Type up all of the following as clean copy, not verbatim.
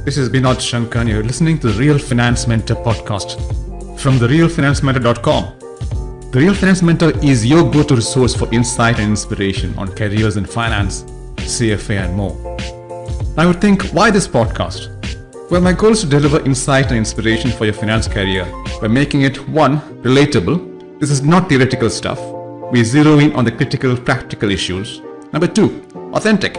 This is Binod Shankar and you're listening to the Real Finance Mentor podcast from therealfinancementor.com. The Real Finance Mentor is your go-to resource for insight and inspiration on careers in finance, CFA and more. I would think, why this podcast? Well, my goal is to deliver insight and inspiration for your finance career by making it, one, relatable. This is not theoretical stuff. We zero in on the critical, practical issues. Number two, authentic.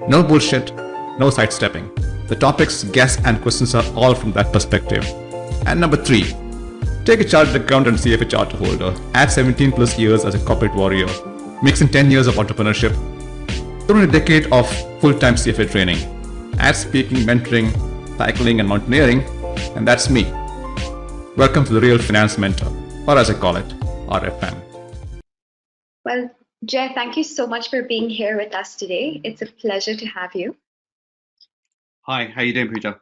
No bullshit, no sidestepping. The topics, guests, and questions are all from that perspective. And number three, take a chartered accountant and CFA charter holder, add 17 plus years as a corporate warrior, mix in 10 years of entrepreneurship, throw in a decade of full-time CFA training, add speaking, mentoring, cycling, and mountaineering, and that's me. Welcome to the Real Finance Mentor, or as I call it, RFM. Well, Jay, thank you so much for being here with us today. It's a pleasure to have you. Hi, how you doing, Pooja?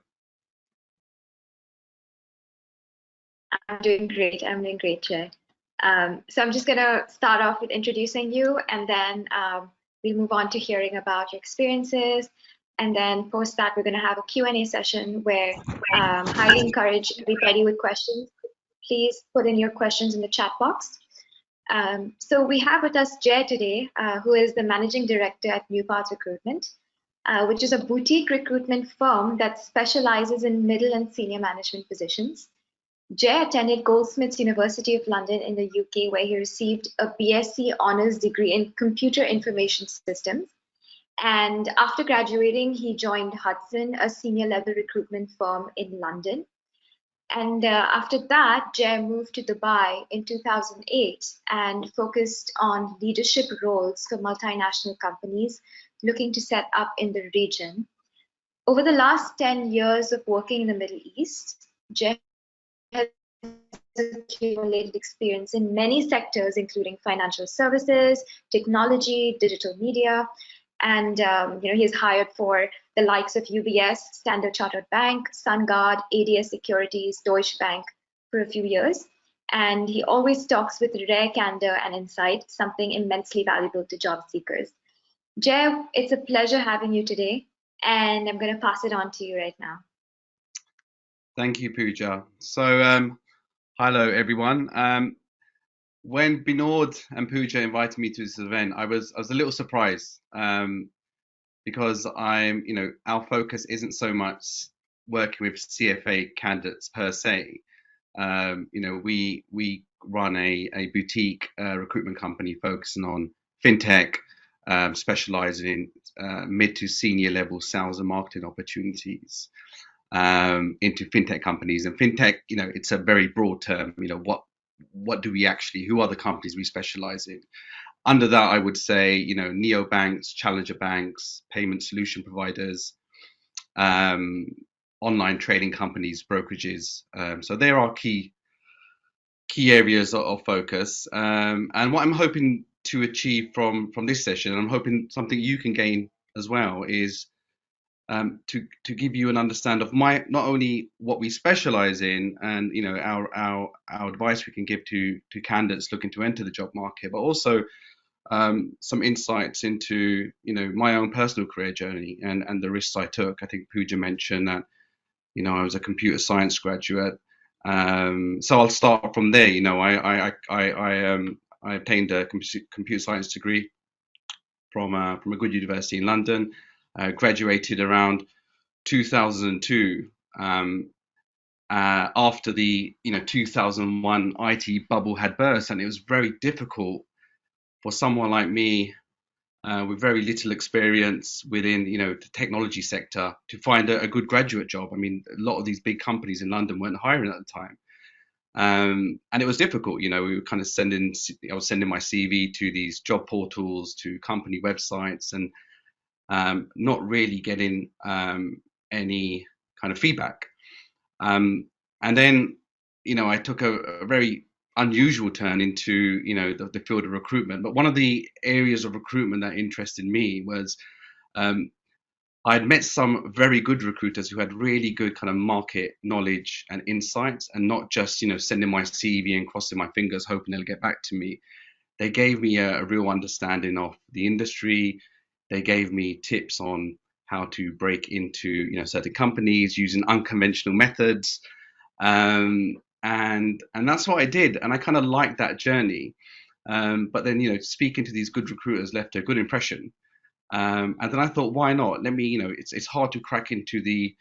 I'm doing great, Jay. So I'm just going to start off with introducing you, and then we'll move on to hearing about your experiences. And then post that, we're going to have a Q&A session where highly encourage everybody with questions. Please put in your questions in the chat box. So we have with us Jay today, who is the Managing Director at New Path Recruitment, which is a boutique recruitment firm that specializes in middle and senior management positions. Jay attended Goldsmiths University of London in the UK, where he received a BSc Honours degree in Computer Information Systems. And after graduating, he joined Hudson, a senior level recruitment firm in London. And after that, Jay moved to Dubai in 2008 and focused on leadership roles for multinational companies looking to set up in the region. Over the last 10 years of working in the Middle East, Jay has accumulated experience in many sectors, including financial services, technology, digital media, and he's hired for the likes of UBS, Standard Chartered Bank, SunGard, ADS Securities, Deutsche Bank for a few years. And he always talks with rare candor and insight, something immensely valuable to job seekers. Jay, it's a pleasure having you today, and I'm going to pass it on to you right now. Thank you, Pooja. So, hello everyone. When Binod and Pooja invited me to this event, I was a little surprised because our focus isn't so much working with CFA candidates per se. We run a boutique recruitment company focusing on fintech, specializing in mid to senior level sales and marketing opportunities into fintech companies. And fintech, it's a very broad term. What do we actually, who are the companies we specialize in? Under that, I would say, neobanks, challenger banks, payment solution providers, online trading companies, brokerages. So there are key areas of focus. And what I'm hoping to achieve from this session, and I'm hoping something you can gain as well, is to give you an understanding of not only what we specialize in and our advice we can give to candidates looking to enter the job market, but also some insights into my own personal career journey and the risks I took. I think Pooja mentioned that I was a computer science graduate, so I'll start from there. I obtained a computer science degree from a good university in London. Graduated around 2002 after the 2001 IT bubble had burst, and it was very difficult for someone like me with very little experience within the technology sector to find a good graduate job. I mean, a lot of these big companies in London weren't hiring at the time, and it was difficult. We were kind of I was sending my CV to these job portals, to company websites, and not really getting any kind of feedback. And then, I took a very unusual turn into, the field of recruitment. But one of the areas of recruitment that interested me was I'd met some very good recruiters who had really good kind of market knowledge and insights, and not just, sending my CV and crossing my fingers, hoping they'll get back to me. They gave me a real understanding of the industry. They gave me tips on how to break into certain companies using unconventional methods, and that's what I did, and I kind of liked that journey. But then speaking to these good recruiters left a good impression, and then I thought, why not? Let me, it's hard to crack into the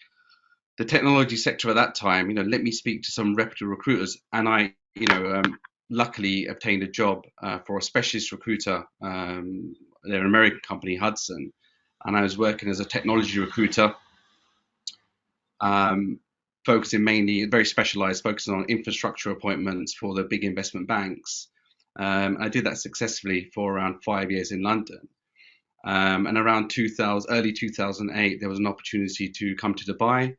technology sector at that time. Let me speak to some reputable recruiters, and I luckily obtained a job for a specialist recruiter. They're an American company, Hudson, and I was working as a technology recruiter, focusing mainly, very specialized, focusing on infrastructure appointments for the big investment banks. I did that successfully for around 5 years in London. And around 2000, early 2008, there was an opportunity to come to Dubai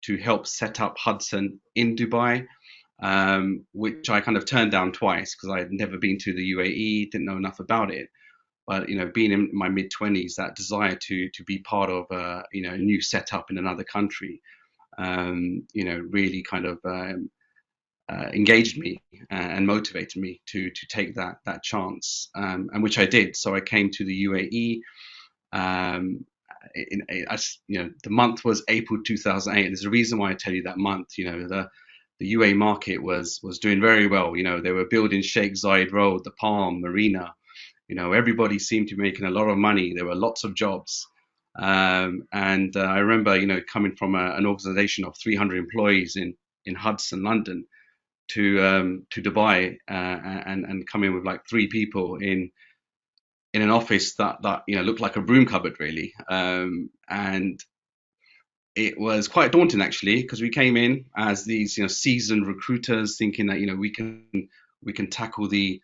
to help set up Hudson in Dubai, which I kind of turned down twice because I had never been to the UAE, didn't know enough about it. But being in my mid 20s, that desire to be part of a new setup in another country, really kind of engaged me and motivated me to take that chance, and which I did. So I came to the UAE. The month was April 2008. There's a reason why I tell you that month. The UAE market was doing very well. They were building Sheikh Zayed Road, the Palm Marina. Everybody seemed to be making a lot of money. There were lots of jobs. And I remember, coming from an organization of 300 employees in Hudson, London, to Dubai, and come in with like 3 people in an office that looked like a broom cupboard, really. And it was quite daunting, actually, because we came in as these seasoned recruiters, thinking that we can tackle the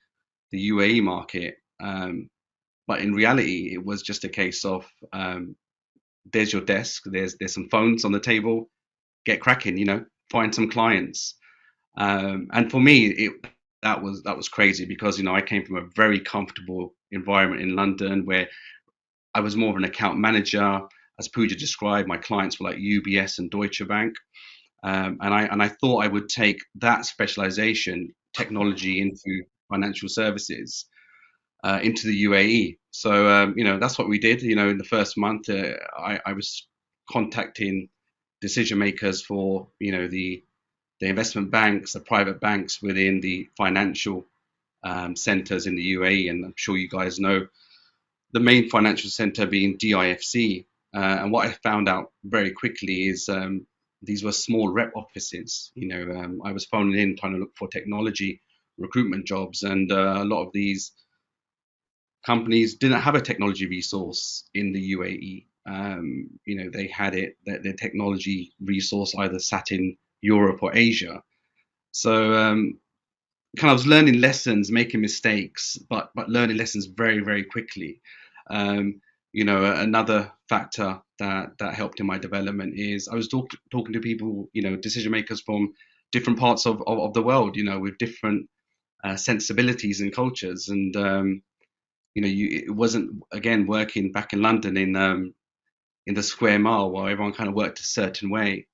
UAE market. But in reality, it was just a case of, there's your desk, there's some phones on the table, get cracking, find some clients. And for me, that was crazy because I came from a very comfortable environment in London where I was more of an account manager. As Pooja described, my clients were like UBS and Deutsche Bank, and I thought I would take that specialization, technology into financial services, into the UAE. So that's what we did. In the first month, I was contacting decision makers for the investment banks, the private banks within the financial centers in the UAE, and I'm sure you guys know the main financial center being DIFC. And what I found out very quickly is these were small rep offices. I was phoning in trying to look for technology recruitment jobs, and a lot of these companies didn't have a technology resource in the UAE. They had their technology resource either sat in Europe or Asia. So kind of was learning lessons, making mistakes, but learning lessons very, very quickly. Another factor that helped in my development is I was talking to people, decision makers from different parts of the world, with different sensibilities and cultures. And it wasn't, again, working back in London in the square mile where everyone kind of worked a certain way.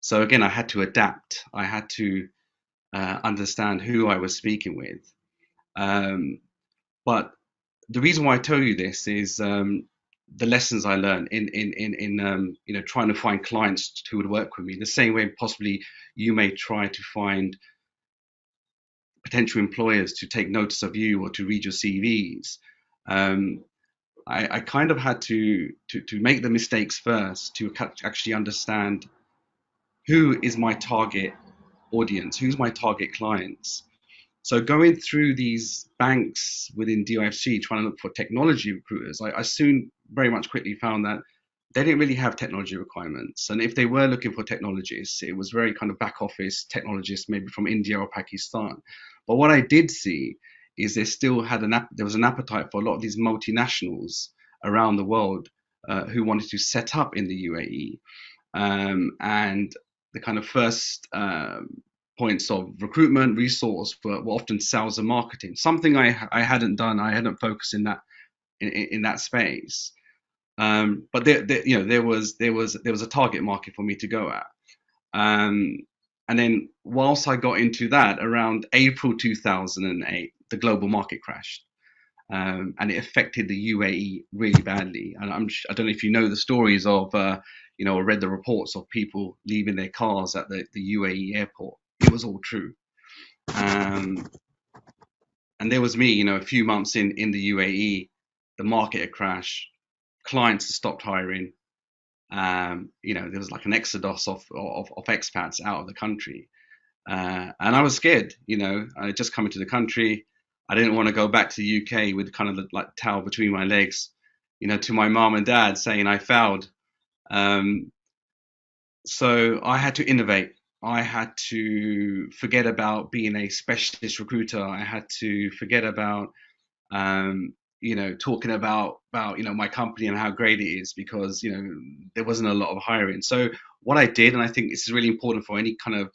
So again, I had to adapt. I had to understand who I was speaking with. But the reason why I tell you this is the lessons I learned in trying to find clients who would work with me. The same way possibly you may try to find potential employers to take notice of you or to read your CVs. I kind of had to make the mistakes first to actually understand who is my target audience, who's my target clients. So going through these banks within DIFC, trying to look for technology recruiters, I soon very much quickly found that they didn't really have technology requirements. And if they were looking for technologists, it was very kind of back office technologists, maybe from India or Pakistan. But what I did see is they still had there was an appetite for a lot of these multinationals around the world who wanted to set up in the UAE. And the kind of first points of recruitment resource were often sales and marketing, something I hadn't done. I hadn't focused in that space. But there was a target market for me to go at. And then whilst I got into that, around April 2008, the global market crashed. and it affected the UAE really badly. And I don't know if you know the stories of, or read the reports of people leaving their cars at the UAE airport. It was all true. And there was me, a few months in the UAE, the market had crashed, clients had stopped hiring. There was like an exodus of expats out of the country. And I was scared, I had just come into the country. I didn't want to go back to the UK with kind of like towel between my legs, to my mom and dad saying I failed. So I had to innovate. I had to forget about being a specialist recruiter. I had to forget about, talking about my company and how great it is, because there wasn't a lot of hiring. So what I did, and I think this is really important for any kind of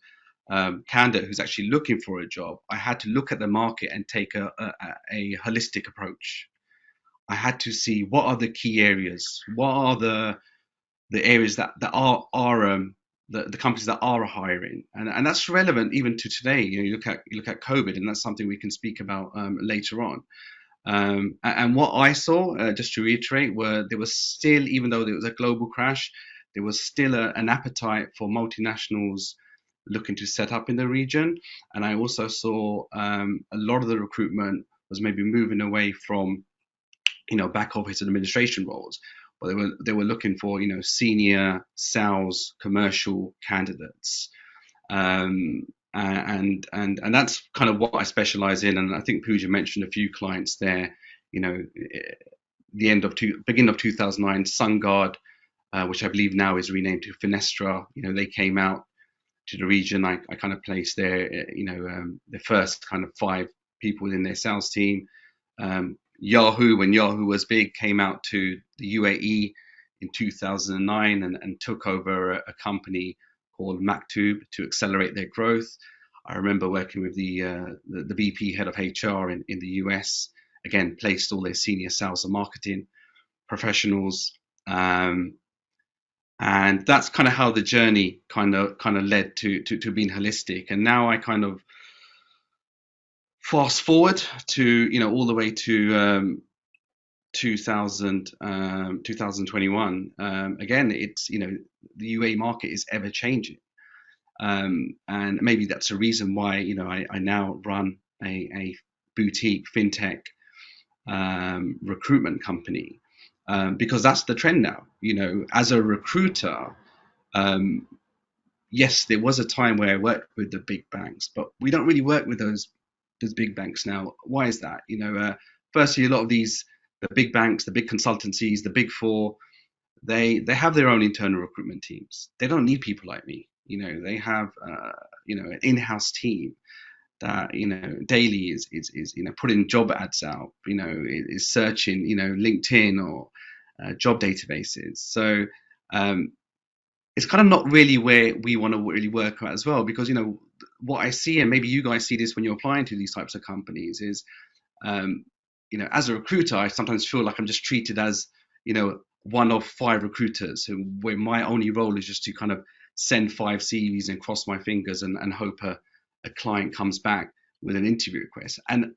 candidate who's actually looking for a job, I had to look at the market and take a holistic approach. I had to see what are the key areas, what are the areas that are the companies that are hiring, and that's relevant even to today. You look at COVID, and that's something we can speak about later on. And what I saw, just to reiterate, were there was still, even though there was a global crash, there was still an appetite for multinationals looking to set up in the region. And I also saw a lot of the recruitment was maybe moving away from back office and administration roles, but they were looking for senior sales commercial candidates. And that's kind of what I specialize in. And I think Pooja mentioned a few clients there. Beginning of 2009, SunGard, which I believe now is renamed to Finestra. They came out to the region. I kind of placed their the first kind of 5 people within their sales team. Yahoo, when Yahoo was big, came out to the UAE in 2009 and took over a company called Maktub to accelerate their growth. I remember working with the VP head of HR in the US. Again, placed all their senior sales and marketing professionals, and that's kind of how the journey kind of led to being holistic. And now I kind of fast forward to all the way to 2021. Again, it's the UAE market is ever changing. And maybe that's a reason why I now run a boutique fintech recruitment company, because that's the trend now. As a recruiter, yes, there was a time where I worked with the big banks, but we don't really work with those big banks now. Why is that? Firstly, a lot of the big banks, the big consultancies, the big 4, they have their own internal recruitment teams. They don't need people like me. They have an in-house team that daily is putting job ads out, is searching LinkedIn or job databases. So it's kind of not really where we want to really work at as well, because what I see, and maybe you guys see this when you're applying to these types of companies, is as a recruiter, I sometimes feel like I'm just treated as one of 5 recruiters where my only role is just to kind of send 5 CVs and cross my fingers and hope a client comes back with an interview request. And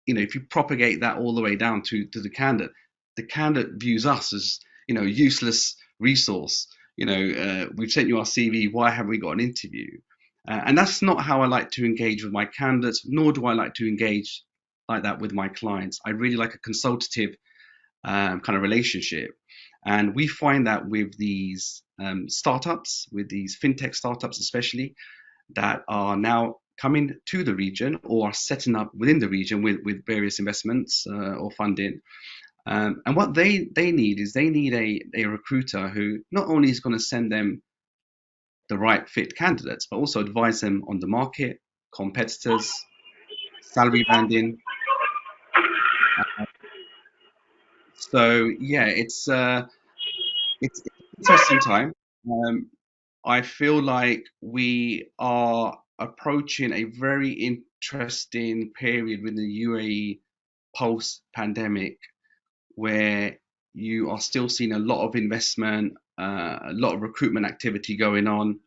if you propagate that all the way down to the candidate views us as useless resource. We've sent you our CV, why haven't we got an interview? And that's not how I like to engage with my candidates, nor do I like to engage like that with my clients. I really like a consultative kind of relationship. And we find that with these startups, with these fintech startups especially, that are now coming to the region or are setting up within the region with various investments or funding. And what they need is they need a recruiter who not only is going to send them the right fit candidates, but also advise them on the market, competitors, salary banding. So yeah, it's an interesting time. I feel like we are approaching a very interesting period within the UAE post-pandemic, where you are still seeing a lot of investment, a lot of recruitment activity going on.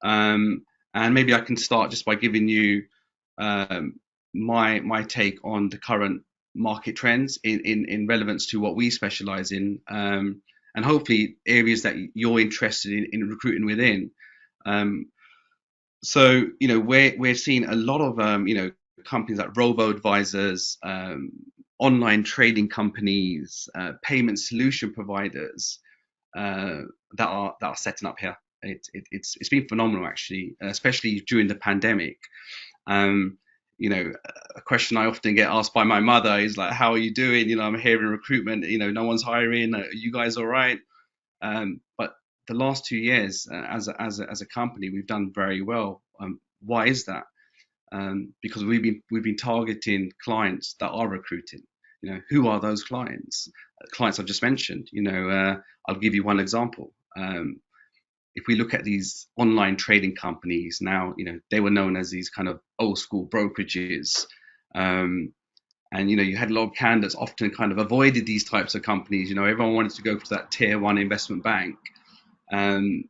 And maybe I can start just by giving you my take on the current market trends in relevance to what we specialize in, and hopefully areas that you're interested in recruiting within. So, we're seeing a lot of, companies like robo-advisors, online trading companies, payment solution providers that are setting up here. It's been phenomenal, actually, especially during the pandemic. A question I often get asked by my mother is like, "How are you doing? I'm here in recruitment. No one's hiring. Are you guys all right?" But the last 2 years, as a company, we've done very well. Why is that? Because we've been targeting clients that are recruiting. Who are those clients? Clients I've just mentioned. I'll give you one example. If we look at these online trading companies now, they were known as these kind of old school brokerages. And you had a lot of candidates often kind of avoided these types of companies. Everyone wanted to go to that tier one investment bank,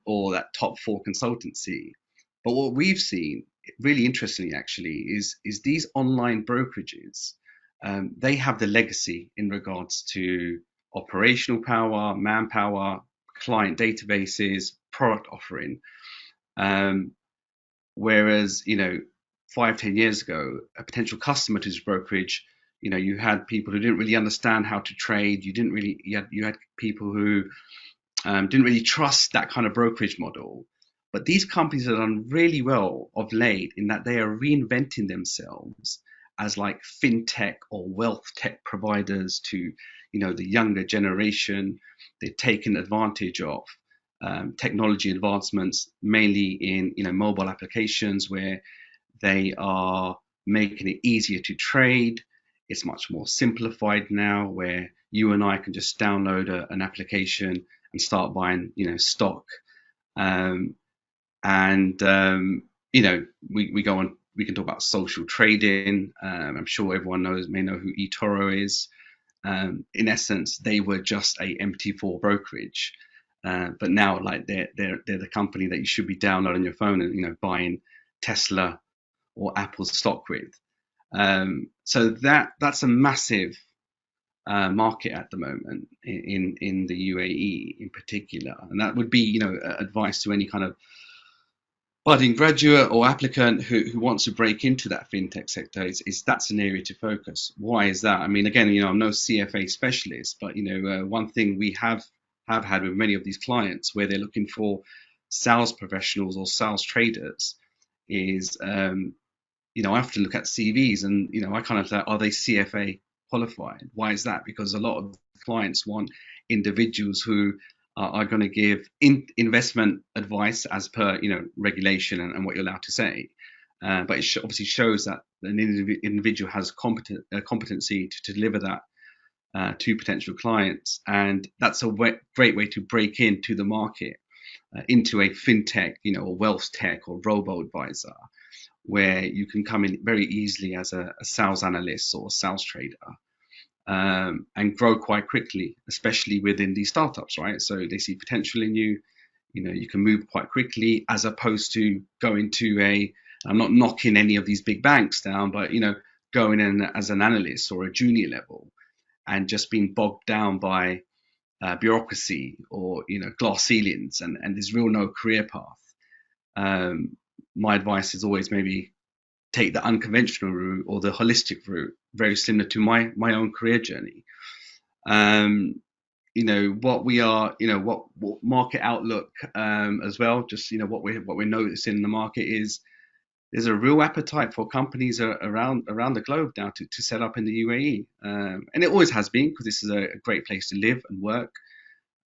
or that top four consultancy. But what we've seen, really interestingly actually, is these online brokerages, they have the legacy in regards to operational power, manpower, client databases, product offering. Whereas 5-10 years ago, a potential customer to this brokerage, you had people who didn't really understand how to trade. You had people who didn't really trust that kind of brokerage model. But these companies have done really well of late in that they are reinventing themselves as like fintech or wealth tech providers to the younger generation. They've taken advantage of technology advancements, mainly in mobile applications, where they are making it easier to trade. It's much more simplified now, where you and I can just download an application and start buying stock. We go on. We can talk about social trading. I'm sure everyone may know who eToro is. In essence, they were just a MT4 brokerage, but now like they're the company that you should be downloading your phone and buying Tesla or Apple stock with. So that's a massive market at the moment in the UAE in particular, and that would be advice to any kind of budding graduate or applicant who wants to break into that fintech sector. Is that's an area to focus. Why is that? I mean, again, I'm no CFA specialist, but one thing we have had with many of these clients where they're looking for sales professionals or sales traders is I often look at CVs and I kind of like, are they CFA qualified? Why is that? Because a lot of clients want individuals who are going to give investment advice as per regulation and what you're allowed to say, but it obviously shows that an individual has competency to deliver that to potential clients, and that's a great way to break into the market, into a fintech, or wealth tech or robo advisor, where you can come in very easily as a sales analyst or a sales trader. And grow quite quickly, especially within these startups, right? So they see potential in you. You can move quite quickly, as opposed to going to I'm not knocking any of these big banks down, but going in as an analyst or a junior level and just being bogged down by bureaucracy or glass ceilings, and there's no career path. My advice is always maybe take the unconventional route or the holistic route, very similar to my own career journey. What we are, what market outlook as well, just what we're noticing in the market is there's a real appetite for companies around the globe now to set up in the UAE, and it always has been, because this is a great place to live and work,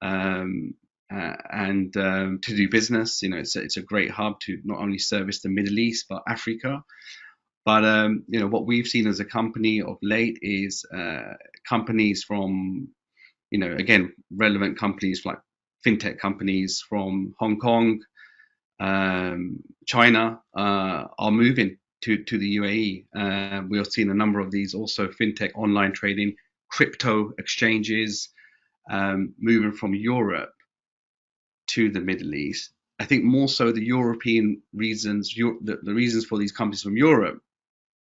and to do business. It's a great hub to not only service the Middle East but Africa. But what we've seen as a company of late is companies from again, relevant companies like fintech companies from Hong Kong, China are moving to the UAE. We are seeing a number of these also fintech, online trading, crypto exchanges moving from Europe to the Middle East. I think more so the European reasons, the reasons for these companies from Europe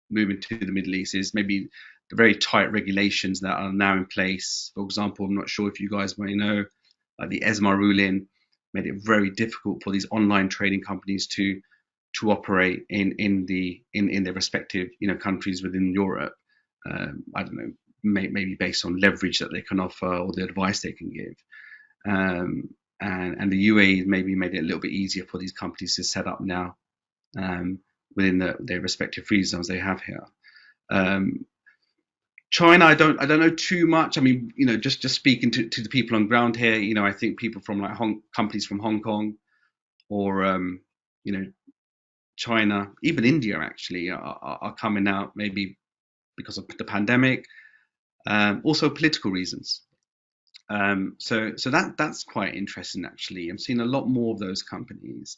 moving to the Middle East is maybe the very tight regulations that are now in place. For example, I'm not sure if you guys may know, like the ESMA ruling made it very difficult for these online trading companies to operate in their respective countries within Europe. I don't know, maybe based on leverage that they can offer or the advice they can give. And the UAE maybe made it a little bit easier for these companies to set up now within their respective free zones they have here. China, I don't know too much. I mean, just speaking to the people on ground here, I think people from like companies from Hong Kong or China, even India actually are coming out, maybe because of the pandemic, also political reasons. So that's quite interesting actually. I'm seeing a lot more of those companies.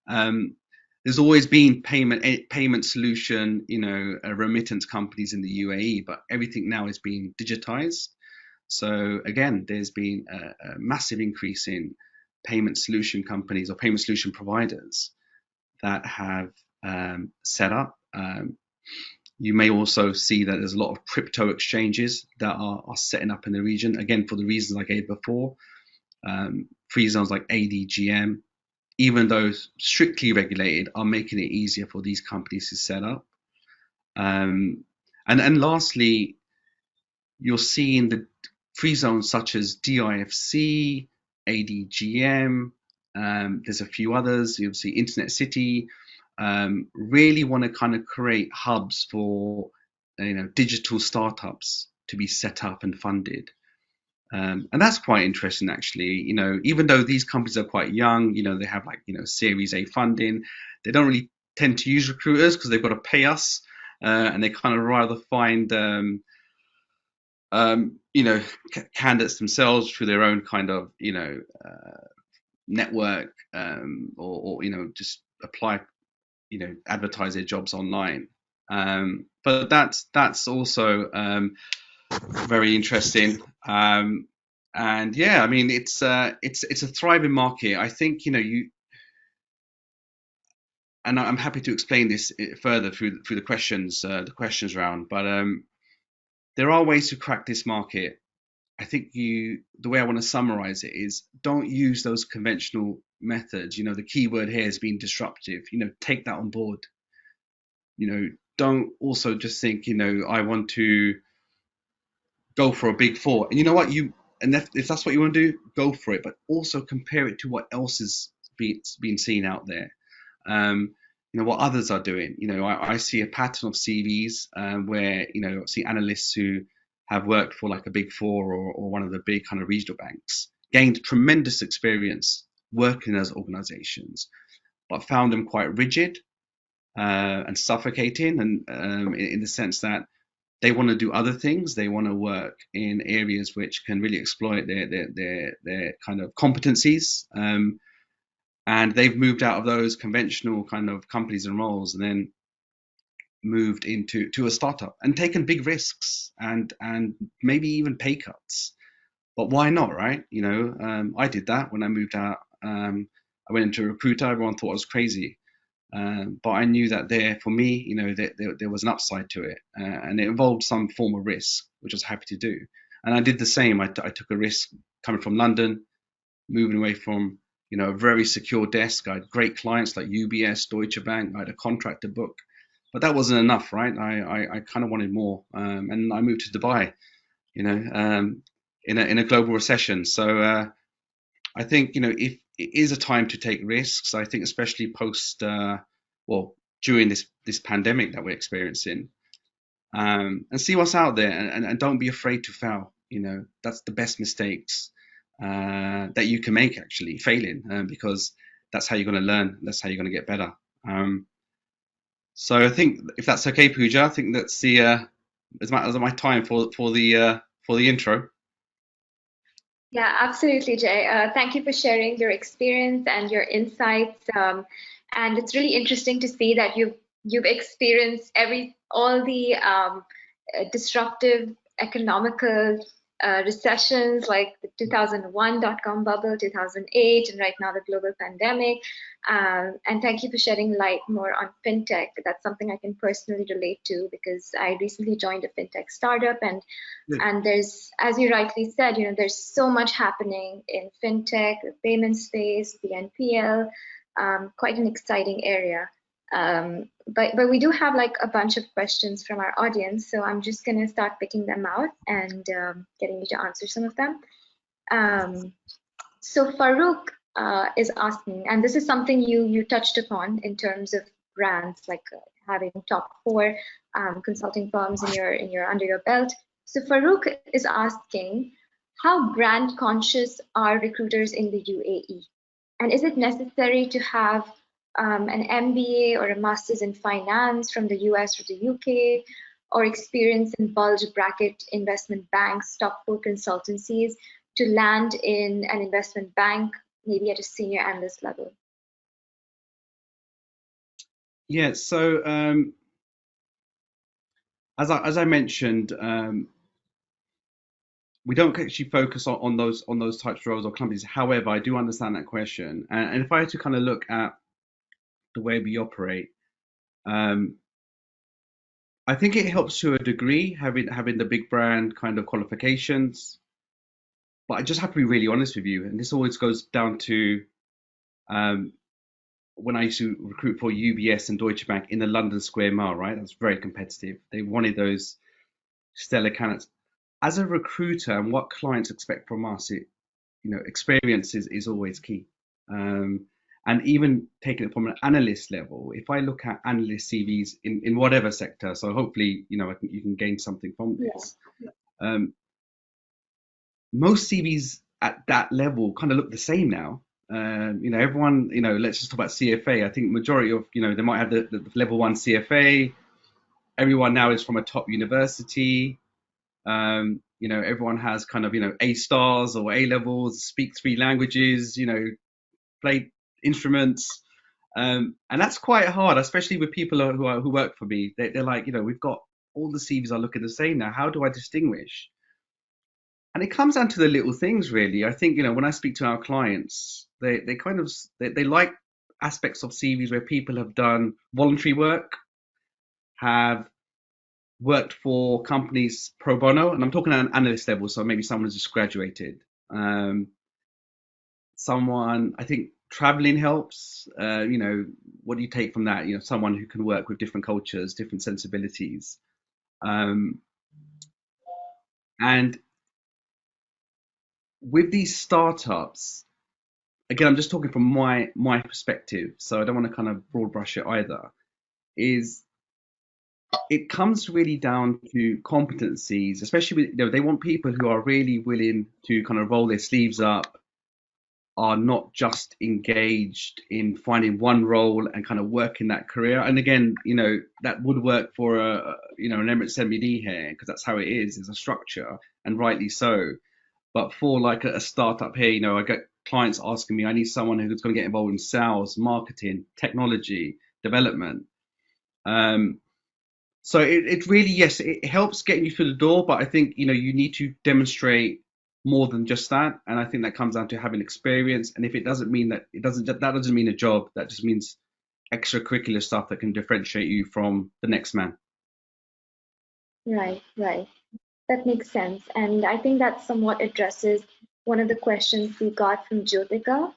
There's always been payment solution, remittance companies in the UAE, but everything now is being digitized. So again, there's been a massive increase in payment solution companies or payment solution providers that have set up. You may also see that there's a lot of crypto exchanges that are setting up in the region, again, for the reasons I gave before. Free zones like ADGM, even though strictly regulated, are making it easier for these companies to set up. And lastly, you're seeing the free zones such as DIFC, ADGM, there's a few others, you'll see Internet City, really want to kind of create hubs for digital startups to be set up and funded. And that's quite interesting actually. Even though these companies are quite young, they have like Series A funding, they don't really tend to use recruiters because they've got to pay us, and they kind of rather find candidates themselves through their own kind of network, or just apply, advertise their jobs online. But that's also very interesting. And yeah, I mean, it's a thriving market. I think and I'm happy to explain this further through the questions round. But there are ways to crack this market. I think the way I want to summarize it is, don't use those conventional methods. The key word here is being disruptive. Take that on board. Don't also just think, I want to go for a big four. And you know what? If that's what you want to do, go for it. But also compare it to what else is being seen out there. What others are doing. I see a pattern of CVs where I see analysts who have worked for like a big four or one of the big kind of regional banks, gained tremendous experience working as organizations, but found them quite rigid and suffocating, and in the sense that they want to do other things. They want to work in areas which can really exploit their kind of competencies. And they've moved out of those conventional kind of companies and roles, and then moved into a startup and taken big risks and maybe even pay cuts. But why not, right? I did that when I moved out. I went into a recruiter. Everyone thought I was crazy, but I knew that for me, there was an upside to it, and it involved some form of risk, which I was happy to do. And I did the same. I took a risk coming from London, moving away from a very secure desk. I had great clients like UBS, Deutsche Bank. I had a contractor book, but that wasn't enough, right? I kind of wanted more, and I moved to Dubai, in a global recession. So I think if it is a time to take risks, I think especially post during this pandemic that we're experiencing, and see what's out there, and don't be afraid to fail. That's the best mistakes that you can make, actually, failing, because that's how you're going to learn. That's how you're going to get better. So I think, if that's okay, Pooja, I think that's is my time for the intro. Yeah, absolutely, Jay. Thank you for sharing your experience and your insights. And it's really interesting to see that you've experienced all the disruptive economical recessions like the 2001 dot-com bubble, 2008, and right now the global pandemic. And thank you for shedding light more on fintech. That's something I can personally relate to because I recently joined a fintech startup, and there's, as you rightly said, there's so much happening in fintech, the payment space, the NPL, quite an exciting area. But we do have like a bunch of questions from our audience, so I'm just gonna start picking them out and getting you to answer some of them. So Farouk is asking, and this is something you touched upon in terms of brands, like having top 4 consulting firms in your under your belt. So Farouk is asking, how brand conscious are recruiters in the UAE, and is it necessary to have an MBA or a master's in finance from the US or the UK, or experience in bulge bracket investment banks, top 4 consultancies, to land in an investment bank, maybe at a senior analyst level? Yeah, so as I mentioned, we don't actually focus on those types of roles or companies. However, I do understand that question, and if I had to kind of look at the way we operate, I think it helps to a degree having the big brand kind of qualifications. But I just have to be really honest with you, and this always goes down to when I used to recruit for UBS and Deutsche Bank in the London Square Mile, right? That's very competitive. They wanted those stellar candidates. As a recruiter, and what clients expect from us, experience is always key. And even taking it from an analyst level, if I look at analyst CVs in whatever sector, so hopefully, you can gain something from this. Yeah. Most CVs at that level kind of look the same now. Everyone, let's just talk about CFA. I think majority of, they might have the level 1 CFA. Everyone now is from a top university. Everyone has kind of, A stars or A levels, speak 3 languages, play instruments. And that's quite hard, especially with people who work for me. They're like, we've got all the CVs are looking the same now. How do I distinguish? And it comes down to the little things, really. I think, when I speak to our clients, they like aspects of CVs where people have done voluntary work, have worked for companies pro bono, and I'm talking at an analyst level, so maybe someone who's just graduated. Someone, I think traveling helps. What do you take from that? Someone who can work with different cultures, different sensibilities. And with these startups, again, I'm just talking from my perspective, so I don't want to kind of broad brush it either, it comes really down to competencies, especially with, they want people who are really willing to kind of roll their sleeves up, are not just engaged in finding one role and kind of working that career. And again, that would work for an Emirates MBD here, because that's how it is. It's a structure, and rightly so. But for like a startup here, I get clients asking me, I need someone who's going to get involved in sales, marketing, technology, development. So it really, yes, it helps getting you through the door, but I think, you need to demonstrate more than just that. And I think that comes down to having experience. And if it doesn't mean that, that doesn't mean a job. That just means extracurricular stuff that can differentiate you from the next man. Right. That makes sense. And I think that somewhat addresses one of the questions we got from Jyotika.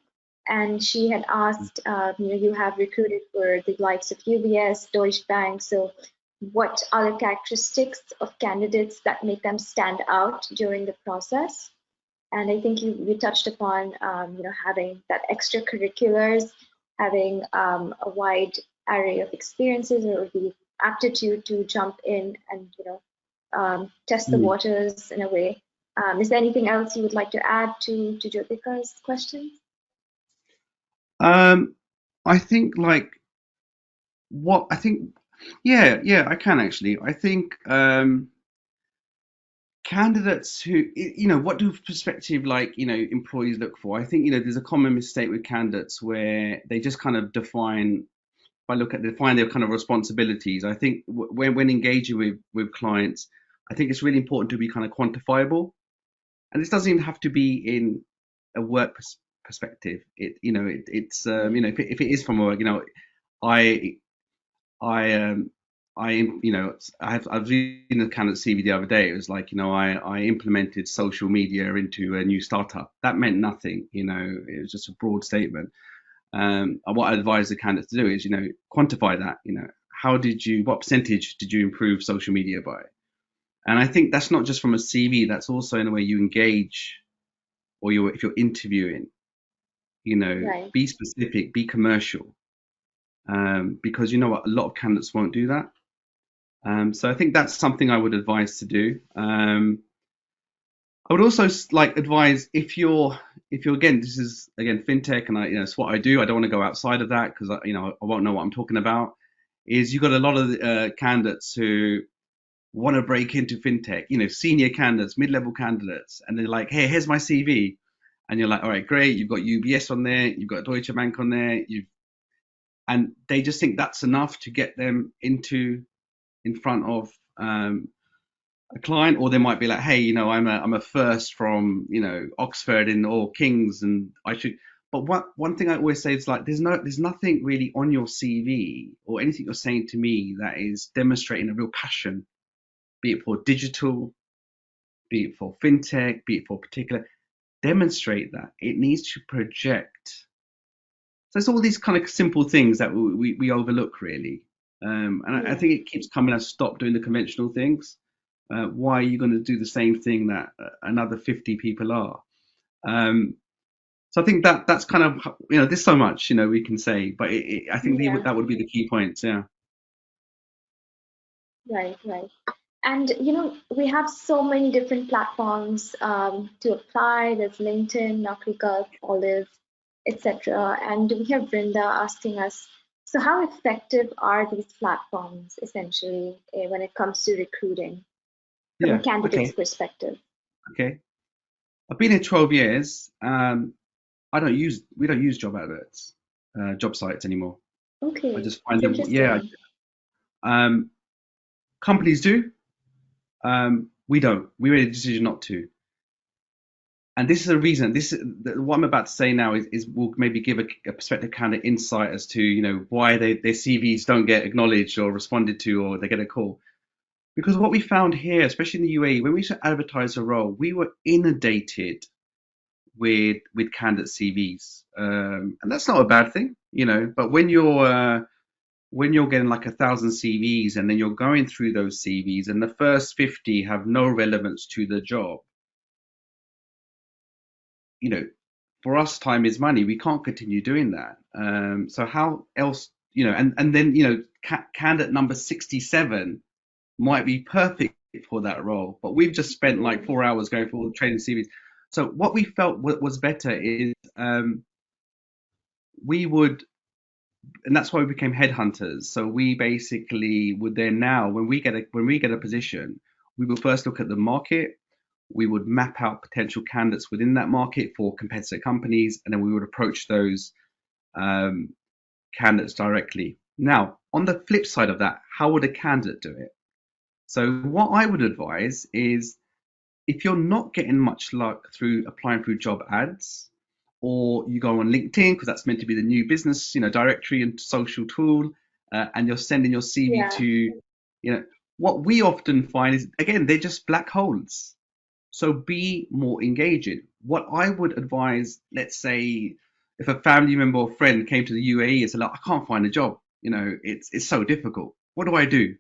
And she had asked, you have recruited for the likes of UBS, Deutsche Bank. So what are the characteristics of candidates that make them stand out during the process? And I think you touched upon, having that extracurriculars, having a wide array of experiences, or the aptitude to jump in and, test the waters in a way. Is there anything else you would like to add to Jyotika's question? I think yeah, I can actually. I think candidates who, what do prospective employees look for? I think, there's a common mistake with candidates where they just kind of define their kind of responsibilities. I think when engaging with clients, I think it's really important to be kind of quantifiable. and this doesn't even have to be in a work perspective. It's if it is from work, I I I was reading a candidate CV the other day. It was like, I implemented social media into a new startup. That meant nothing. It was just a broad statement. And what I advise the candidates to do is, quantify that. What percentage did you improve social media by? And I think that's not just from a CV. That's also in the way you engage, or if you're interviewing. Right. Be specific, be commercial, because you know what, a lot of candidates won't do that. So I think that's something I would advise to do. I would also advise, if you're again, this is again fintech, and it's what I do. I don't want to go outside of that because I won't know what I'm talking about. Is you've got a lot of candidates who want to break into fintech, senior candidates, mid-level candidates, and they're like, hey, here's my CV. And you're like, all right, great. You've got UBS on there. You've got Deutsche Bank on there. And they just think that's enough to get them in front of a client, or they might be like, hey, I'm a first from Oxford or King's, and I should. But one thing I always say is like, there's nothing really on your CV or anything you're saying to me that is demonstrating a real passion, be it for digital, be it for fintech, be it for particular. Demonstrate that. It needs to project. So it's all these kind of simple things that we overlook, really. And I think it keeps coming as stop doing the conventional things. Why are you going to do the same thing that another 50 people are? So I think that's kind of, there's so much, we can say, but I think that would be the key points. Yeah. Right. And we have so many different platforms to apply. There's LinkedIn, Naukri, Olive, etc. And we have Brinda asking us, so how effective are these platforms essentially when it comes to recruiting from a candidate's perspective? Okay. I've been here 12 years. We don't use job adverts, job sites anymore. Okay. I just find them, companies do. We don't. We made a decision not to. And this is a reason. What I'm about to say now is will maybe give a prospective candidate insight as to why their CVs don't get acknowledged or responded to, or they get a call. Because what we found here, especially in the UAE, when we used to advertise a role, we were inundated with candidate CVs, and that's not a bad thing, But when you're getting like 1,000 CVs, and then you're going through those CVs, and the first 50 have no relevance to the job, for us, time is money. We can't continue doing that. So how else, and then, candidate number 67 might be perfect for that role, but we've just spent like 4 hours going through all the training CVs. So what we felt was better is we would, and that's why we became headhunters. So we basically would then, now when we get a position, we will first look at the market. We would map out potential candidates within that market for competitor companies, and then we would approach those candidates directly. Now, on the flip side of that, how would a candidate do it? So what I would advise is, if you're not getting much luck through applying through job ads, or you go on LinkedIn, because that's meant to be the new business, directory and social tool, and you're sending your CV to, what we often find is, again, they're just black holes. So be more engaging. What I would advise, let's say, if a family member or friend came to the UAE and said, "Look, I can't find a job. It's so difficult. What do I do?"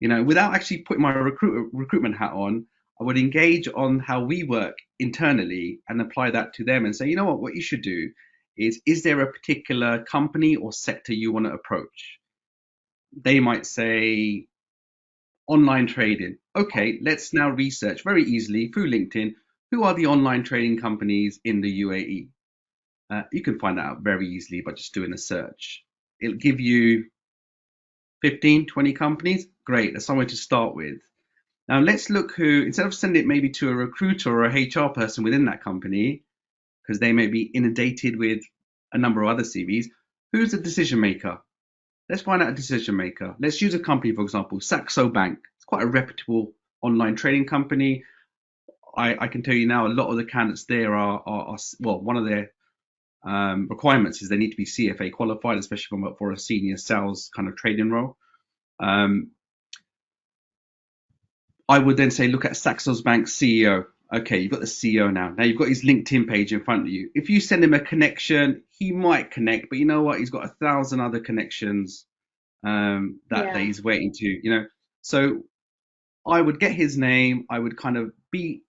Without actually putting my recruitment hat on, I would engage on how we work internally and apply that to them and say, you know what you should do is there a particular company or sector you want to approach? They might say online trading. Okay, let's now research very easily through LinkedIn, who are the online trading companies in the UAE? You can find that out very easily by just doing a search. It'll give you 15, 20 companies. Great, that's somewhere to start with. Now let's look who, instead of sending it maybe to a recruiter or a HR person within that company, because they may be inundated with a number of other CVs, who's the decision maker? Let's find out a decision maker. Let's use a company, for example, Saxo Bank. It's quite a reputable online trading company. I can tell you now, a lot of the candidates there are well, one of their requirements is they need to be CFA qualified, especially for a senior sales kind of trading role. I would then say, look at Saxos Bank CEO. Okay, you've got the CEO now. Now you've got his LinkedIn page in front of you. If you send him a connection, he might connect, but you know what? He's got 1,000 other connections that he's waiting to, So I would get his name. I would kind of be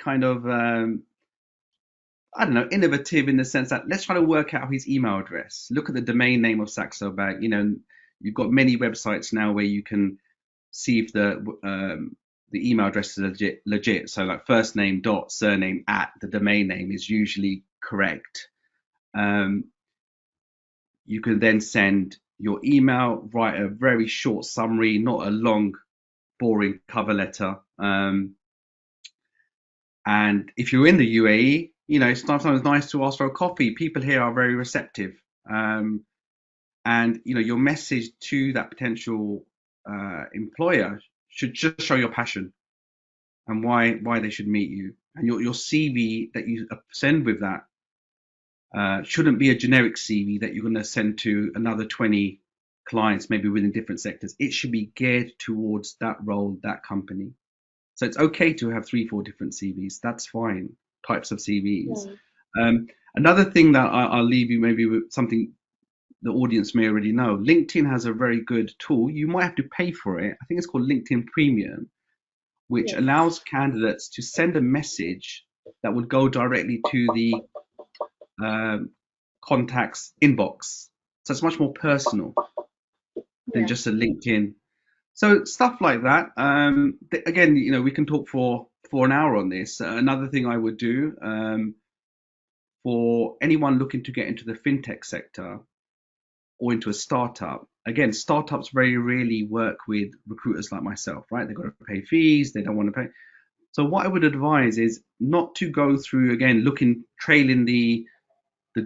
kind of I don't know, innovative in the sense that let's try to work out his email address. Look at the domain name of Saxo Bank. You've got many websites now where you can see if the email address is legit. So like first name dot surname at the domain name is usually correct. You can then send your email, write a very short summary, not a long, boring cover letter. And if you're in the UAE, it's sometimes nice to ask for a coffee. People here are very receptive. And your message to that potential employer should just show your passion and why they should meet you. And your CV that you send with that shouldn't be a generic CV that you're going to send to another 20 clients, maybe within different sectors. It should be geared towards that role, that company. So it's okay to have 3-4 different CVs. That's fine. Types of CVs. Another thing that I'll leave you maybe with something the audience may already know. LinkedIn has a very good tool. You might have to pay for it. I think it's called LinkedIn Premium, which allows candidates to send a message that would go directly to the contacts inbox. So it's much more personal than just a LinkedIn. So stuff like that. Again, we can talk for an hour on this. Another thing I would do for anyone looking to get into the fintech sector or into a startup. Again, startups very rarely work with recruiters like myself, right? They've got to pay fees. They don't want to pay. So what I would advise is not to go through, again, trailing the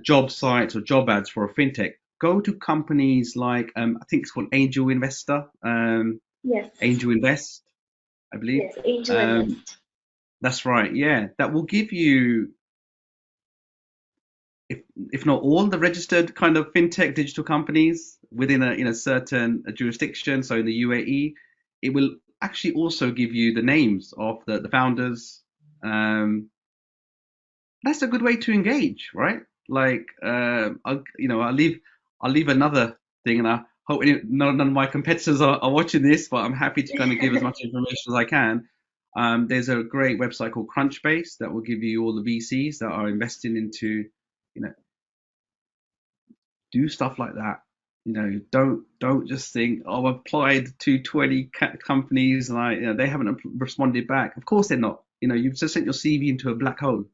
job sites or job ads for a fintech. Go to companies like, I think it's called Angel Investor. Angel Invest, I believe. Yes, Angel Invest. That's right. Yeah, that will give you, if not all, the registered kind of fintech digital companies within a certain jurisdiction. So in the UAE, it will actually also give you the names of the founders. That's a good way to engage, right? Like, I'll leave another thing, and I hope none of my competitors are watching this, but I'm happy to kind of give as much information as I can. There's a great website called Crunchbase that will give you all the VCs that are investing into, do stuff like that. Don't just think, oh, I've applied to 20 companies and they haven't responded back. Of course they're not. You've just sent your CV into a black hole.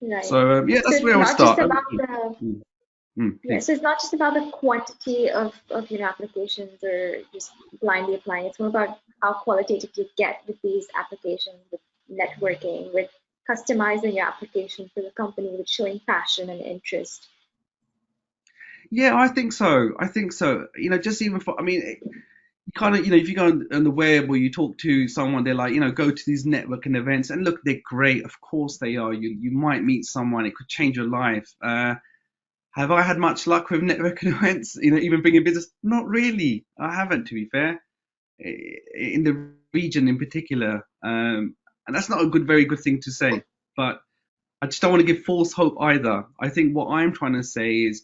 Right. So that's where I would start. So it's not just about the quantity of applications or just blindly applying. It's more about how qualitative you get with these applications, with networking, with customizing your application for the company, with showing passion and interest. Yeah, I think so. Just even for, you kind of, if you go on the web or you talk to someone, they're like, go to these networking events, and look, they're great. Of course they are. You might meet someone, it could change your life. Have I had much luck with networking events? Even bringing business? Not really. I haven't, to be fair. In the region in particular, and that's not a very good thing to say. But I just don't want to give false hope either. I think what I'm trying to say is,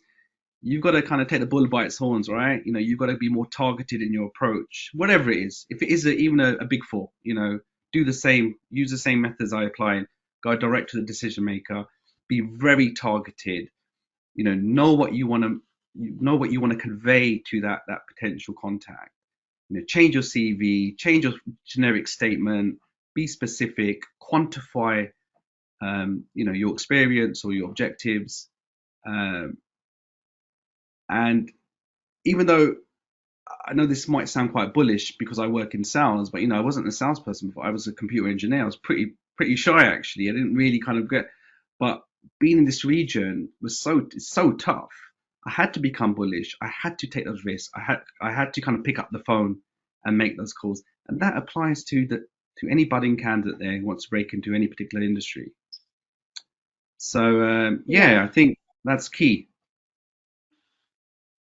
you've got to kind of take the bull by its horns, right? You've got to be more targeted in your approach, whatever it is. If it is even a big four, do the same, use the same methods I applied, go direct to the decision maker, be very targeted. Know what you want to convey to that potential contact. Change your CV, change your generic statement, be specific, quantify, your experience or your objectives. And even though I know this might sound quite bullish because I work in sales, but I wasn't a salesperson before. I was a computer engineer. I was pretty shy, actually. I didn't really kind of but being in this region was so tough. I had to become bullish. I had to take those risks. I had to kind of pick up the phone and make those calls. And that applies to to any budding candidate there who wants to break into any particular industry. So Yeah. I think that's key.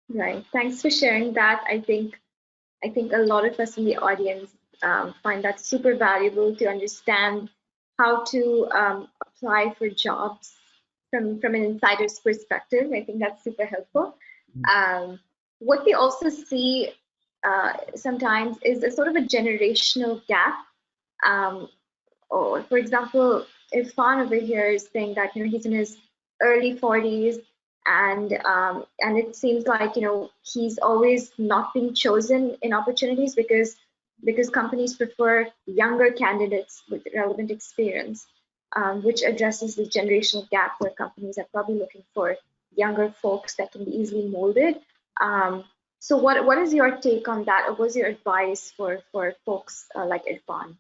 Right. Thanks for sharing that. I think a lot of us in the audience find that super valuable to understand how to apply for jobs from an insider's perspective. I think that's super helpful. What we also see sometimes is a sort of a generational gap. Or, for example, Irfan over here is saying that he's in his early 40s, and it seems like he's always not being chosen in opportunities because companies prefer younger candidates with relevant experience, which addresses the generational gap where companies are probably looking for younger folks that can be easily molded. So what is your take on that, or what's your advice for folks like Irfan?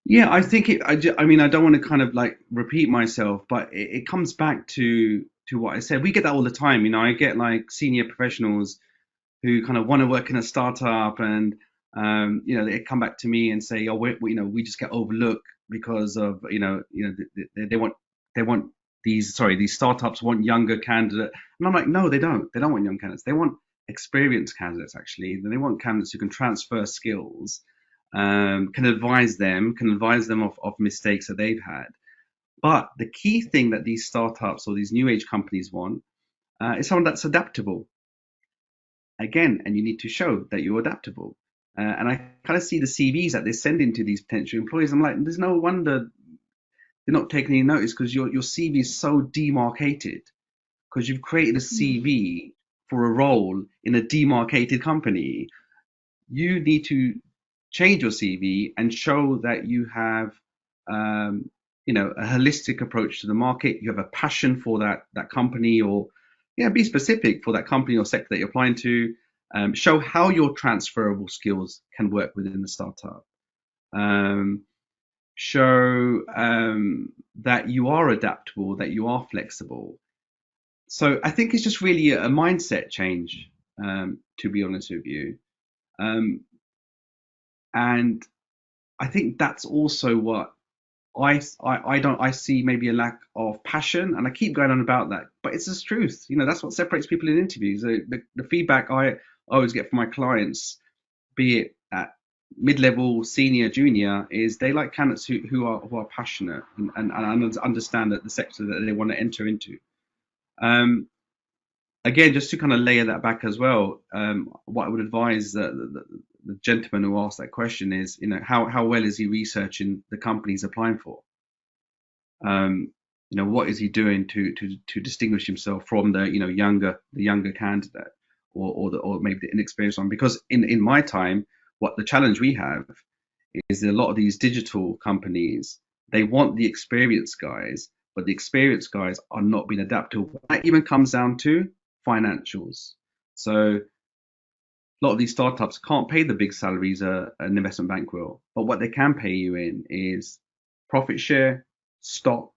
Yeah, I think I mean, I don't want to kind of like repeat myself, but it comes back to what I said. We get that all the time. I get like senior professionals who kind of want to work in a startup, and they come back to me and say, oh, we just get overlooked because of they want these startups want younger candidates, and I'm like, no, they don't want young candidates. They want experienced candidates. Actually, they want candidates who can transfer skills, can advise them of mistakes that they've had. But the key thing that these startups or these new age companies want is someone that's adaptable. Again, and you need to show that you're adaptable. And I kind of see the CVs that they send into these potential employees. I'm like, there's no wonder they're not taking any notice, because your CV is so demarcated, because you've created a CV for a role in a demarcated company. You need to change your CV and show that you have a holistic approach to the market. You have a passion for that company, or be specific for that company or sector that you're applying to. Show how your transferable skills can work within the startup. Show that you are adaptable, that you are flexible. So I think it's just really a mindset change, to be honest with you. And I think that's also what I see maybe a lack of passion, and I keep going on about that, but it's the truth. That's what separates people in interviews. The feedback I always get from my clients, be it at mid-level, senior, junior, is they like candidates who are passionate and understand that the sector that they want to enter into. Again, just to kind of layer that back as well, what I would advise the gentleman who asked that question is, how well is he researching the company he's applying for? What is he doing to distinguish himself from the younger candidate, or maybe the inexperienced one? Because in my time, what the challenge we have is that a lot of these digital companies, they want the experienced guys, but the experienced guys are not being adaptable. That even comes down to financials. So a lot of these startups can't pay the big salaries an investment bank will, but what they can pay you in is profit share, stock.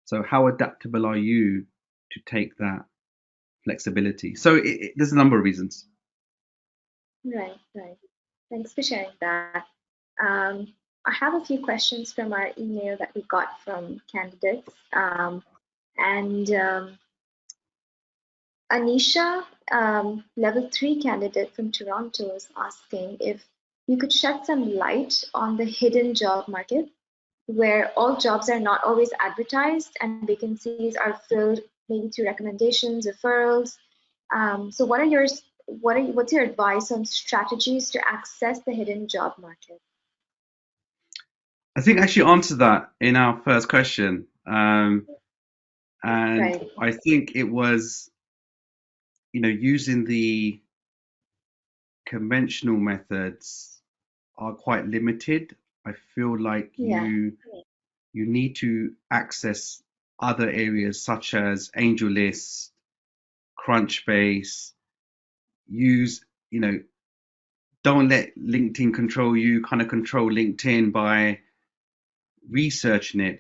So how adaptable are you to take that flexibility? So there's a number of reasons. Right. Thanks for sharing that. I have a few questions from our email that we got from candidates. And Anisha, level 3 candidate from Toronto, is asking if you could shed some light on the hidden job market, where all jobs are not always advertised and vacancies are filled maybe through recommendations, referrals. So what's your advice on strategies to access the hidden job market? I think I actually answered that in our first question. And Right. I think it was, using the conventional methods are quite limited. I feel like you need to access other areas such as AngelList, Crunchbase. Don't let LinkedIn control you. Kind of control LinkedIn by researching it.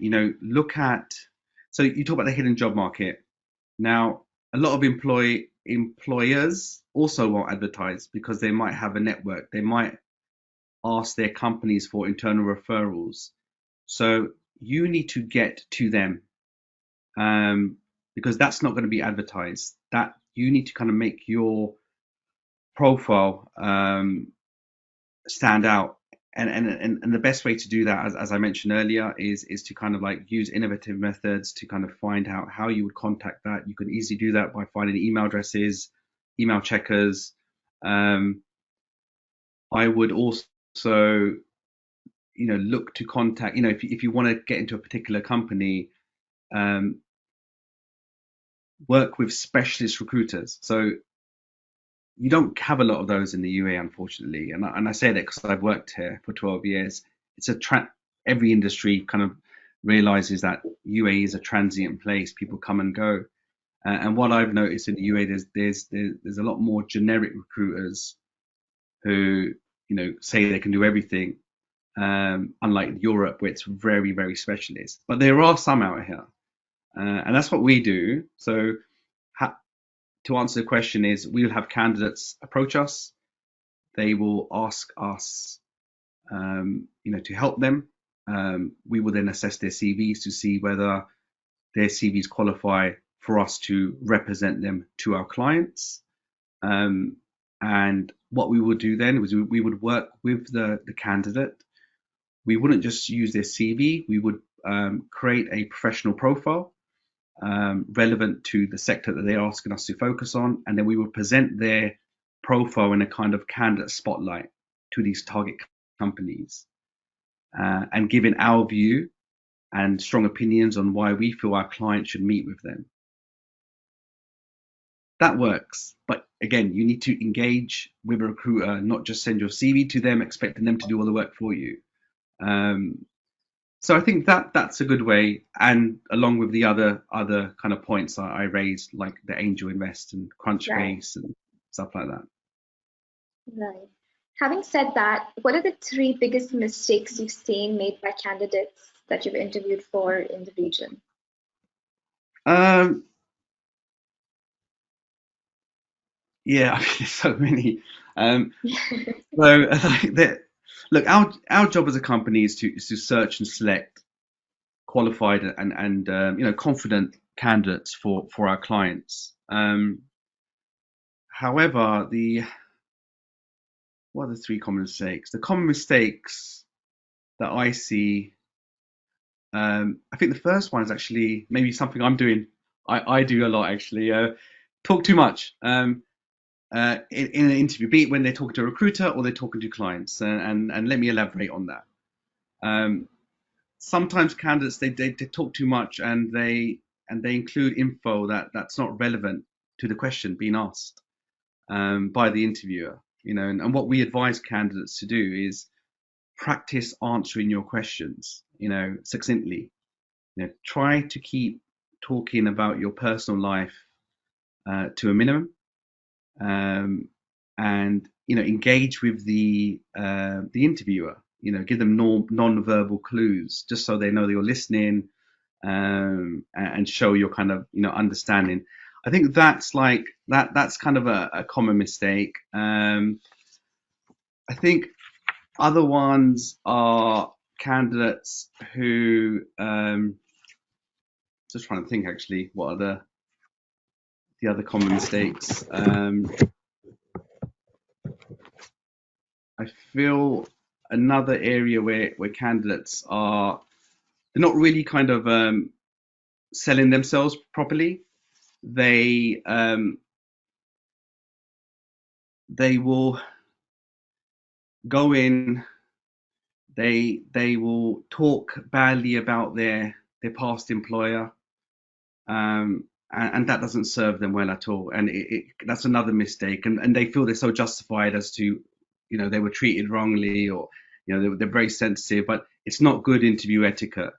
So you talk about the hidden job market. Now, a lot of employers also won't advertise because they might have a network. They might ask their companies for internal referrals. So you need to get to them, because that's not going to be advertised. That you need to kind of make your profile stand out. And the best way to do that, as I mentioned earlier, is to kind of like use innovative methods to kind of find out how you would contact that. You can easily do that by finding email addresses, email checkers. I would also, look to contact, if you want to get into a particular company, work with specialist recruiters. So you don't have a lot of those in the UAE, unfortunately. And I say that because I've worked here for 12 years. It's every industry kind of realizes that UAE is a transient place. People come and go. And what I've noticed in the UAE, there's a lot more generic recruiters who, say they can do everything. Unlike Europe, where it's very, very specialist. But there are some out here. And that's what we do. So to answer the question is, we will have candidates approach us. They will ask us, to help them. We will then assess their CVs to see whether their CVs qualify for us to represent them to our clients. And what we would do then was we would work with the candidate. We wouldn't just use their CV. We would create a professional profile relevant to the sector that they're asking us to focus on, and then we would present their profile in a kind of candidate spotlight to these target companies, and giving our view and strong opinions on why we feel our client should meet with them. That works, but again, you need to engage with a recruiter, not just send your CV to them expecting them to do all the work for you. So I think that's a good way, and along with the other kind of points I raised, like the angel invest and Crunchbase and stuff like that. Right. Having said that, what are the 3 biggest mistakes you've seen made by candidates that you've interviewed for in the region? Yeah, I mean, there's so many. So look, our job as a company is to search and select qualified and confident candidates for our clients. However, what are the 3 common mistakes? The common mistakes that I see, I think the first one is actually maybe something I'm doing. I do a lot actually. Talk too much. In an interview, be it when they're talking to a recruiter or they're talking to clients, and let me elaborate on that. Sometimes candidates they talk too much, and they include info that's not relevant to the question being asked by the interviewer. And what we advise candidates to do is practice answering your questions, succinctly. Try to keep talking about your personal life to a minimum. And engage with the interviewer. Give them non-verbal clues just so they know that you're listening, and show your kind of understanding. I think that's kind of a common mistake. I think other ones are candidates who just trying to think actually what are the other common mistakes. I feel another area where candidates they're not really kind of selling themselves properly. They will go in, they will talk badly about their past employer, and that doesn't serve them well at all. And that's another mistake. And they feel they're so justified as to, they were treated wrongly, or, they're very sensitive, but it's not good interview etiquette.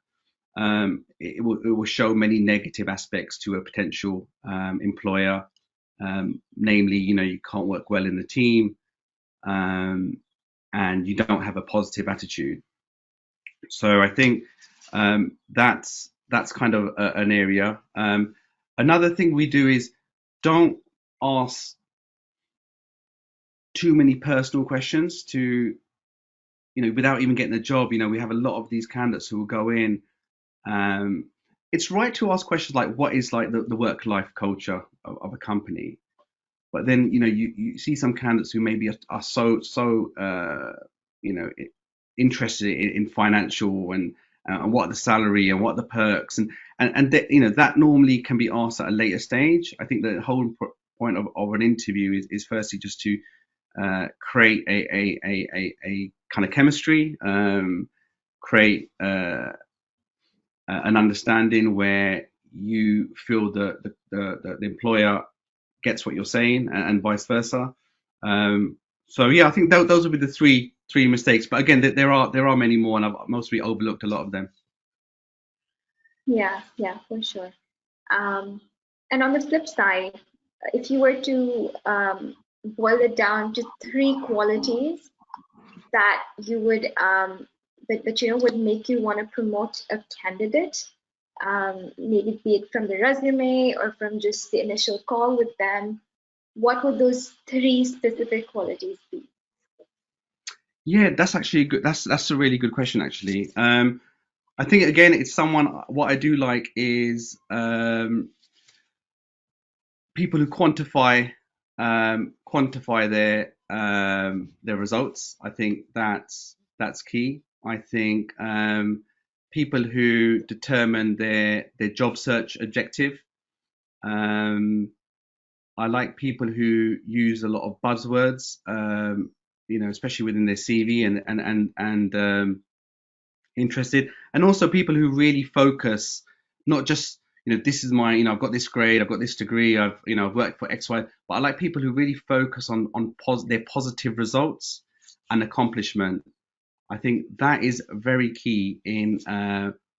It will show many negative aspects to a potential employer, namely, you can't work well in the team, and you don't have a positive attitude. So I think that's kind of an area. Another thing we do is don't ask too many personal questions to without even getting a job. We have a lot of these candidates who will go in. It's right to ask questions like, what is like the work-life culture of a company? But then, you see some candidates who maybe are interested in financial and what are the salary and what are the perks, and that normally can be asked at a later stage. I think the whole point of an interview is firstly just to create a kind of chemistry, create an understanding where you feel the employer gets what you're saying, and vice versa. So yeah, I think those would be the three mistakes. But again, there are many more, and I've mostly overlooked a lot of them. Yeah, for sure. And on the flip side, if you were to boil it down to 3 qualities that you would would make you want to promote a candidate, maybe be it from the resume or from just the initial call with them, what would those 3 specific qualities be? Yeah, that's actually good. That's a really good question, actually. I think again, it's someone. What I do like is people who quantify their results. I think that's key. I think people who determine their job search objective. I like people who use a lot of buzzwords, especially within their CV and interested, and also people who really focus, not just this is my I've got this grade, I've got this degree, I've worked for XY, but I like people who really focus on their positive results and accomplishment. I think that is very key in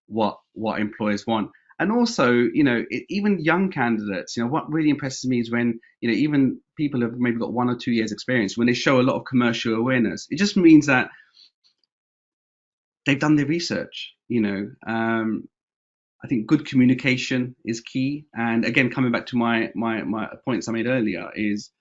what employers want. And also, even young candidates, what really impresses me is when, even people have maybe got 1 or 2 years experience, when they show a lot of commercial awareness, it just means that they've done their research. I think good communication is key. And again, coming back to my points I made earlier, is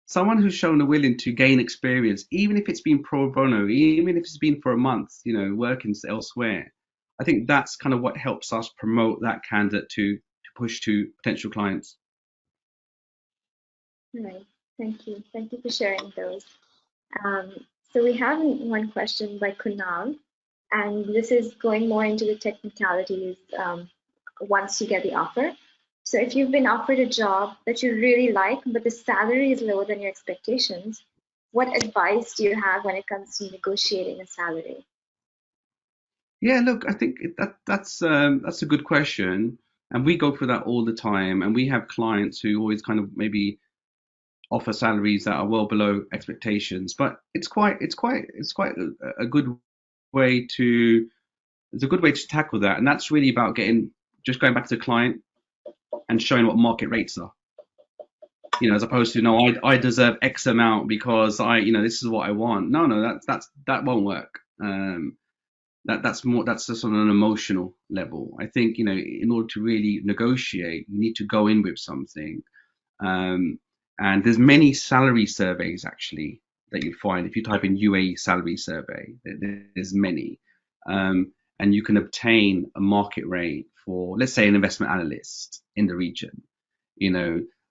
someone who's shown a willing to gain experience, even if it's been pro bono, even if it's been for a month, working elsewhere. I think that's kind of what helps us promote that candidate to push to potential clients. Right. Thank you. Thank you for sharing those. So we have one question by Kunal, and this is going more into the technicalities once you get the offer. So if you've been offered a job that you really like, but the salary is lower than your expectations, what advice do you have when it comes to negotiating a salary? Yeah, look, I think that's a good question, and we go through that all the time, and we have clients who always kind of maybe offer salaries that are well below expectations, but it's quite a good way to tackle that, and that's really about just going back to the client and showing what market rates are. As opposed to, no, I deserve X amount because this is what I want. No, that won't work. That's just on an emotional level. I think in order to really negotiate, you need to go in with something. And there's many salary surveys actually that you find if you type in UAE salary survey. There's many, and you can obtain a market rate for, let's say, an investment analyst in the region.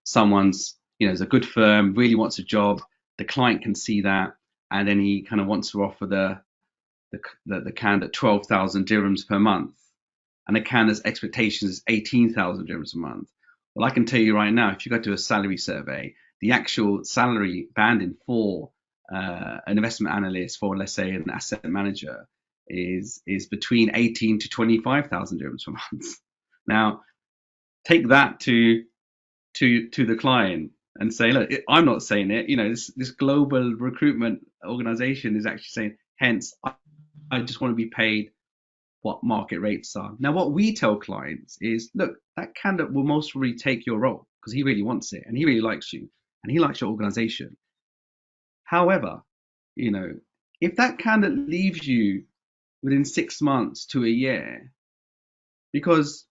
Someone's is a good firm, really wants a job. The client can see that, and then he kind of wants to offer the candidate 12,000 dirhams per month, and the candidate's expectations is 18,000 dirhams a month. Well, I can tell you right now, if you go to a salary survey, the actual salary banding for an investment analyst, for let's say an asset manager, is between 18 to 25,000 dirhams per month. Now, take that to the client and say, look, I'm not saying it. This global recruitment organization is actually saying, hence, I just want to be paid what market rates are. Now, what we tell clients is, look, that candidate will most probably take your role because he really wants it and he really likes you and he likes your organization. However, if that candidate leaves you within 6 months to a year because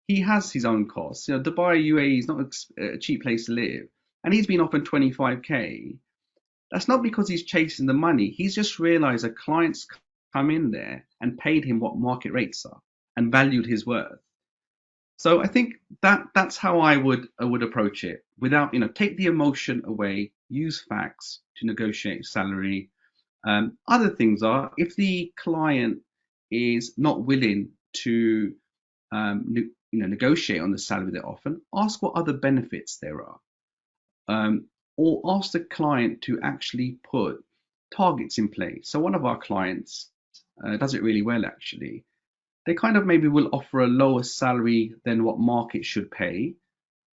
he has his own costs, Dubai, UAE is not a cheap place to live, and he's been offered 25k, that's not because he's chasing the money. He's just realized that clients come in there and paid him what market rates are and valued his worth. So I think that's how I would approach it, without, take the emotion away, use facts to negotiate salary. Other things are, if the client is not willing to negotiate on the salary they're often, ask what other benefits there are, or ask the client to actually put targets in place. So one of our clients does it really well, actually. They kind of maybe will offer a lower salary than what market should pay,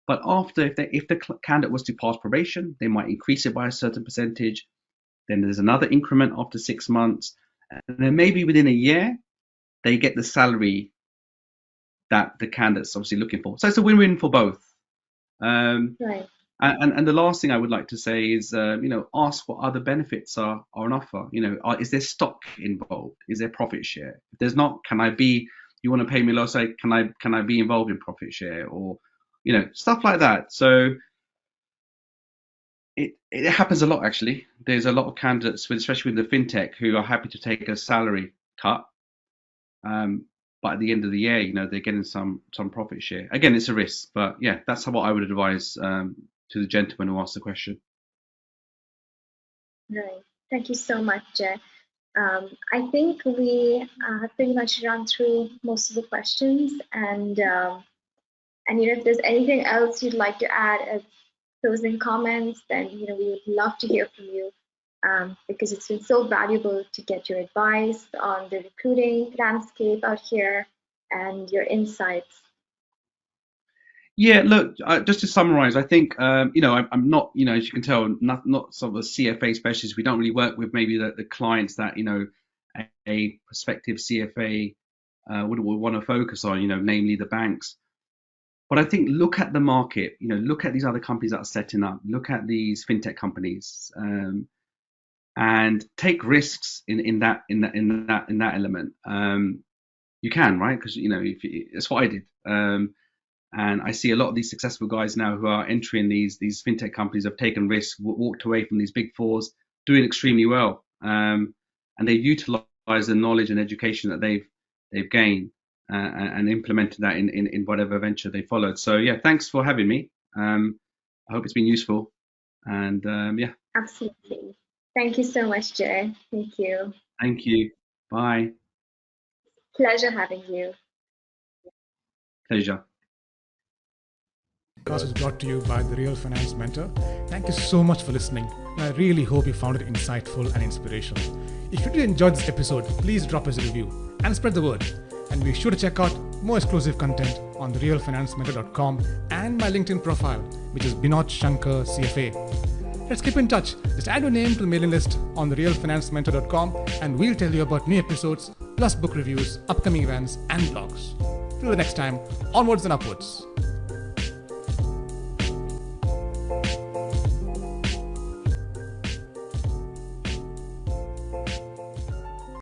but after, if the candidate was to pass probation, they might increase it by a certain percentage. Then there's another increment after 6 months, and then maybe within a year they get the salary that the candidate's obviously looking for. So it's a win-win for both. Right. And the last thing I would like to say is, ask what other benefits are on offer. Is there stock involved? Is there profit share? If there's not, you want to pay me low, say, can I be involved in profit share, or, stuff like that. So it happens a lot, actually. There's a lot of candidates, especially with the fintech, who are happy to take a salary cut. But at the end of the year, they're getting some profit share. Again, it's a risk, but yeah, that's what I would advise to the gentleman who asked the question. Right. Thank you so much, Jay. I think we have pretty much run through most of the questions, and if there's anything else you'd like to add as closing comments, then we would love to hear from you, because it's been so valuable to get your advice on the recruiting landscape out here and your insights. Yeah, look, just to summarize, I think, I'm not, as you can tell, not sort of a CFA specialist. We don't really work with maybe the clients that, a prospective CFA would want to focus on, namely the banks. But I think, look at the market, look at these other companies that are setting up, look at these fintech companies, and take risks in that element. You can, right? Because, that's what I did. And I see a lot of these successful guys now who are entering these fintech companies, have taken risks, walked away from these big fours, doing extremely well. And they utilize the knowledge and education that they've gained and implemented that in whatever venture they followed. So yeah, thanks for having me. I hope it's been useful. And yeah. Absolutely. Thank you so much, Jay. Thank you. Thank you. Bye. Pleasure having you. Pleasure. Podcast is brought to you by The Real Finance Mentor. Thank you so much for listening. And I really hope you found it insightful and inspirational. If you did enjoy this episode, please drop us a review and spread the word. And be sure to check out more exclusive content on therealfinancementor.com and my LinkedIn profile, which is Binod Shankar CFA. Let's keep in touch. Just add your name to the mailing list on therealfinancementor.com, and we'll tell you about new episodes, plus book reviews, upcoming events, and blogs. Till the next time, onwards and upwards.